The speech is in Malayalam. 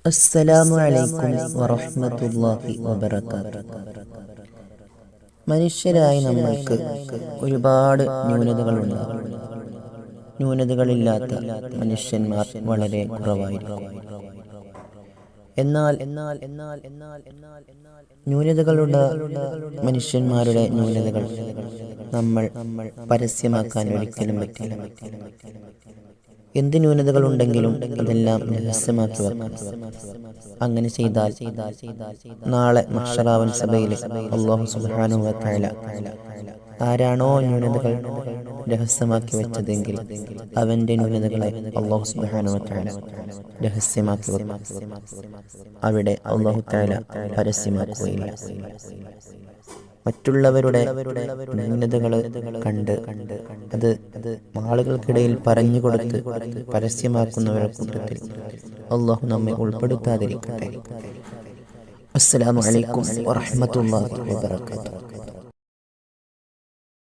അസ്സലാമു അലൈക്കും വറഹ്മത്തുള്ളാഹി വബറകാതുഹു. മനുഷ്യരായ നമ്മൾക്ക് ഒരുപാട് ന്യൂനതകളുണ്ടാകും. ന്യൂനതകളില്ലാത്ത മനുഷ്യന്മാർ വളരെ കുറവായിരിക്കും. എന്നാൽ ന്യൂനതകളുള്ള മനുഷ്യന്മാരുടെ ന്യൂനതകൾ നമ്മൾ പരസ്യമാക്കാൻ ഒരിക്കലും പറ്റില്ല. എന്ത് ന്യൂനതകളുണ്ടെങ്കിലും അതെല്ലാം രഹസ്യമാക്കി വെക്കണം. അങ്ങനെ ചെയ്താൽ നാളെ മഹ്ശറാവൻ സഭയിൽ അല്ലാഹു സുബ്ഹാനഹു വ തആല ആരാണോ ന്യൂനതകൾ രഹസ്യമാക്കി വെച്ചതെങ്കിൽ അവന്റെ ന്യൂനതകളെ അല്ലാഹു സുബ്ഹാനഹു വ തആല രഹസ്യമാക്കി വെക്കും. അവിടെ അല്ലാഹു തആല പരസ്യമാക്കുകയില്ല. മറ്റുള്ളവരുടെ ന്യൂനതകൾ കണ്ട് അത് ആളുകൾക്കിടയിൽ പറഞ്ഞുകൊടുത്ത് പരസ്യമാക്കുന്നവരുടെ കൂട്ടത്തിൽ അല്ലാഹു നമ്മെ ഉൾപ്പെടുത്താതിരിക്കട്ടെ. അസ്സലാമു അലൈക്കും വറഹ്മത്തുള്ളാഹി വബറകാതുഹു.